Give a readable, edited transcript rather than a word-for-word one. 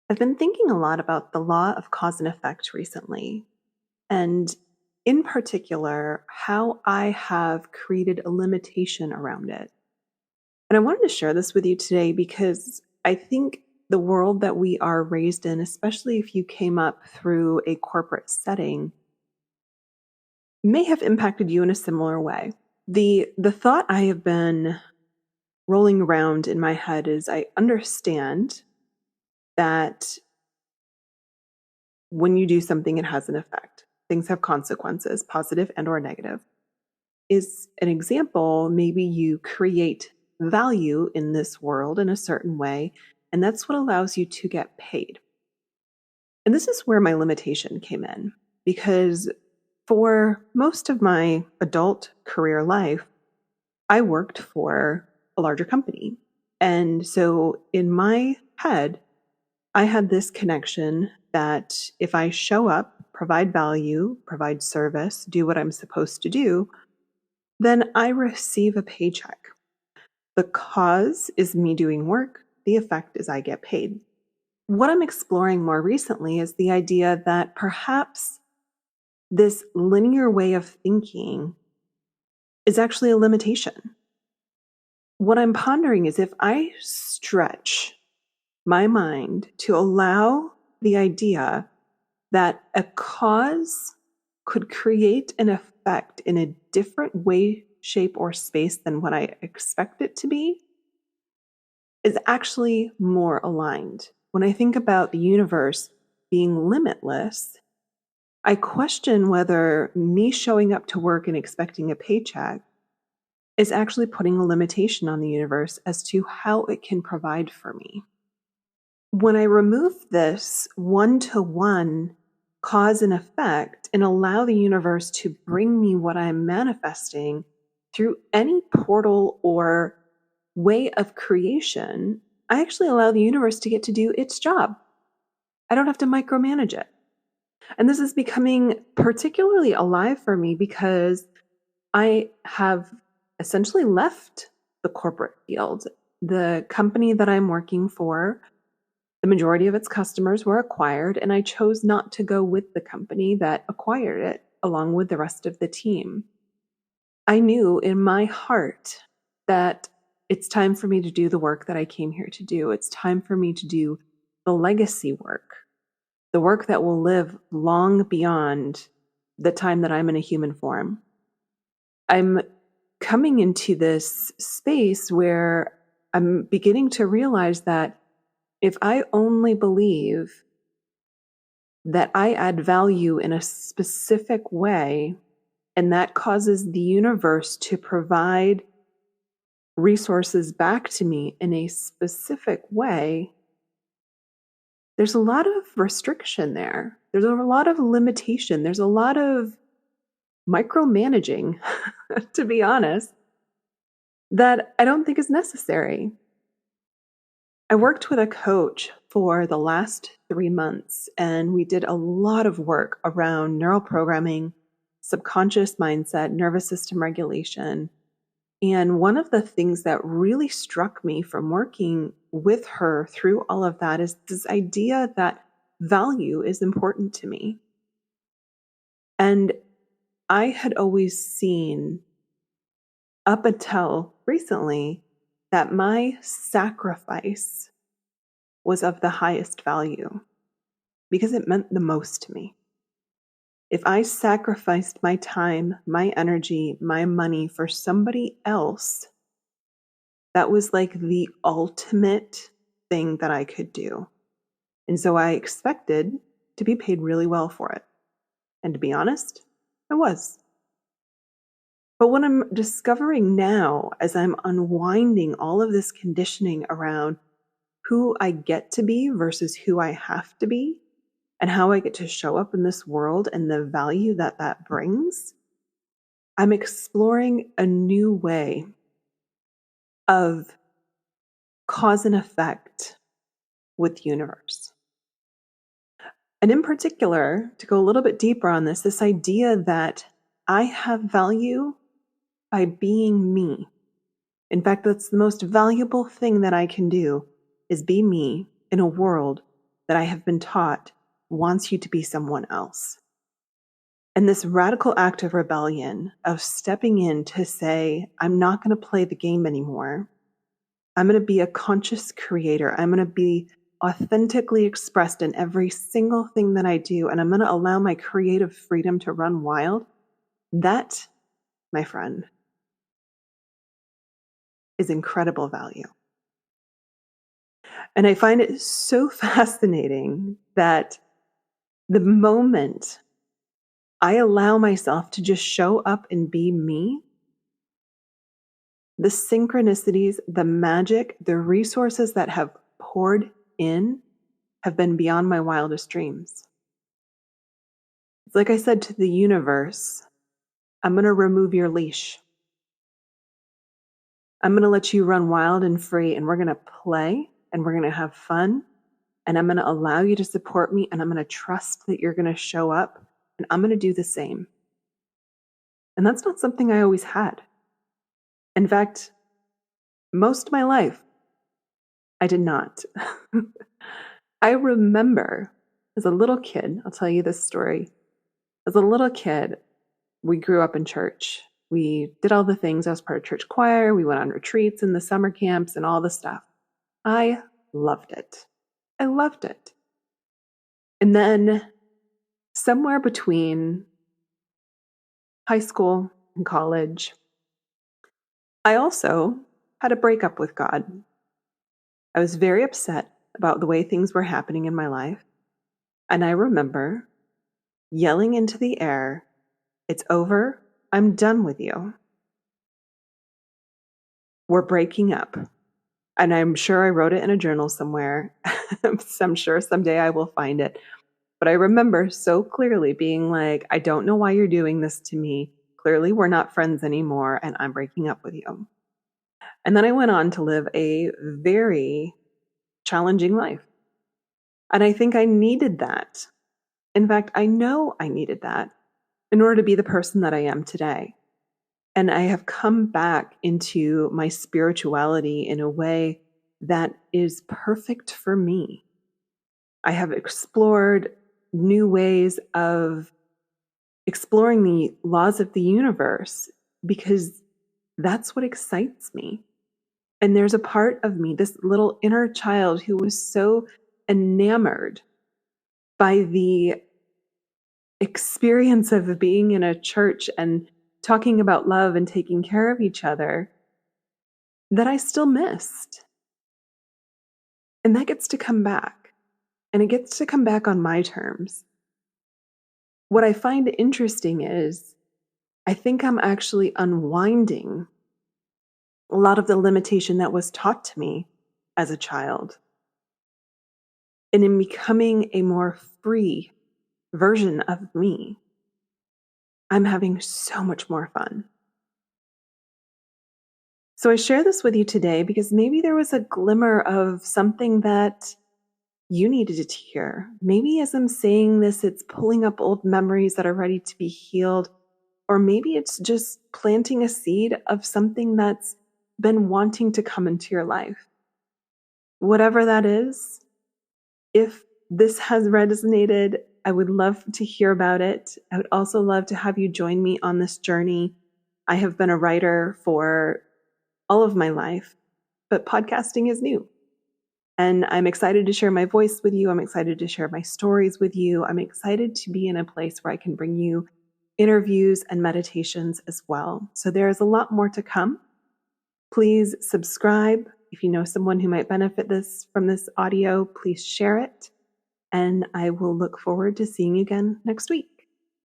I've been thinking a lot about the law of cause and effect recently, and in particular, how I have created a limitation around it. And I wanted to share this with you today because I think the world that we are raised in, especially if you came up through a corporate setting, may have impacted you in a similar way. The thought I have been rolling around in my head is I understand that when you do something, it has an effect. Things have consequences, positive and or negative. Is an example, maybe you create value in this world in a certain way, and that's what allows you to get paid. And this is where my limitation came in, because for most of my adult career life, I worked for a larger company. And so in my head, I had this connection that if I show up, provide value, provide service, do what I'm supposed to do, then I receive a paycheck. The cause is me doing work, the effect is I get paid. What I'm exploring more recently is the idea that perhaps this linear way of thinking is actually a limitation. What I'm pondering is if I stretch my mind to allow the idea that a cause could create an effect in a different way, shape, or space than what I expect it to be, is actually more aligned. When I think about the universe being limitless, I question whether me showing up to work and expecting a paycheck is actually putting a limitation on the universe as to how it can provide for me. When I remove this one-to-one cause and effect and allow the universe to bring me what I'm manifesting through any portal or way of creation, I actually allow the universe to get to do its job. I don't have to micromanage it. And this is becoming particularly alive for me because I have essentially left the corporate field. The company that I'm working for, the majority of its customers were acquired, and I chose not to go with the company that acquired it along with the rest of the team. I knew in my heart that it's time for me to do the work that I came here to do. It's time for me to do the legacy work, the work that will live long beyond the time that I'm in a human form. I'm coming into this space where I'm beginning to realize that if I only believe that I add value in a specific way, and that causes the universe to provide resources back to me in a specific way, there's a lot of restriction there. There's a lot of limitation. There's a lot of micromanaging, to be honest, that I don't think is necessary. I worked with a coach for the last 3 months, and we did a lot of work around neural programming, subconscious mindset, nervous system regulation. And one of the things that really struck me from working with her through all of that is this idea that value is important to me. And I had always seen, up until recently, that my sacrifice was of the highest value because it meant the most to me. If I sacrificed my time, my energy, my money for somebody else, that was like the ultimate thing that I could do. And so I expected to be paid really well for it. And to be honest, I was. But what I'm discovering now, as I'm unwinding all of this conditioning around who I get to be versus who I have to be, and how I get to show up in this world and the value that that brings, I'm exploring a new way of cause and effect with the universe. And in particular, to go a little bit deeper on this idea that I have value by being me. In fact, that's the most valuable thing that I can do is be me in a world that I have been taught wants you to be someone else. And this radical act of rebellion, of stepping in to say, I'm not going to play the game anymore. I'm going to be a conscious creator. I'm going to be authentically expressed in every single thing that I do. And I'm going to allow my creative freedom to run wild. That, my friend, is incredible value. And I find it so fascinating that the moment I allow myself to just show up and be me, the synchronicities, the magic, the resources that have poured in have been beyond my wildest dreams. It's like I said to the universe, I'm going to remove your leash. I'm going to let you run wild and free, and we're going to play and we're going to have fun. And I'm going to allow you to support me, and I'm going to trust that you're going to show up, and I'm going to do the same. And that's not something I always had. In fact, most of my life, I did not. I remember as a little kid, I'll tell you this story. As a little kid, we grew up in church. We did all the things. I was part of church choir. We went on retreats and the summer camps and all the stuff. I loved it. I loved it. And then somewhere between high school and college, I also had a breakup with God. I was very upset about the way things were happening in my life. And I remember yelling into the air, "It's over. I'm done with you. We're breaking up." And I'm sure I wrote it in a journal somewhere. I'm sure someday I will find it. But I remember so clearly being like, I don't know why you're doing this to me. Clearly, we're not friends anymore, and I'm breaking up with you. And then I went on to live a very challenging life. And I think I needed that. In fact, I know I needed that in order to be the person that I am today. And I have come back into my spirituality in a way that is perfect for me. I have explored new ways of exploring the laws of the universe because that's what excites me. And there's a part of me, this little inner child, who was so enamored by the experience of being in a church and talking about love and taking care of each other that I still missed. And that gets to come back. And it gets to come back on my terms. What I find interesting is I think I'm actually unwinding a lot of the limitation that was taught to me as a child. And in becoming a more free version of me, I'm having so much more fun. So I share this with you today because maybe there was a glimmer of something that you needed to hear. Maybe as I'm saying this, it's pulling up old memories that are ready to be healed. Or maybe it's just planting a seed of something that's been wanting to come into your life. Whatever that is, if this has resonated, I would love to hear about it. I would also love to have you join me on this journey. I have been a writer for all of my life, but podcasting is new. And I'm excited to share my voice with you. I'm excited to share my stories with you. I'm excited to be in a place where I can bring you interviews and meditations as well. So there is a lot more to come. Please subscribe. If you know someone who might benefit from this audio, please share it. And I will look forward to seeing you again next week.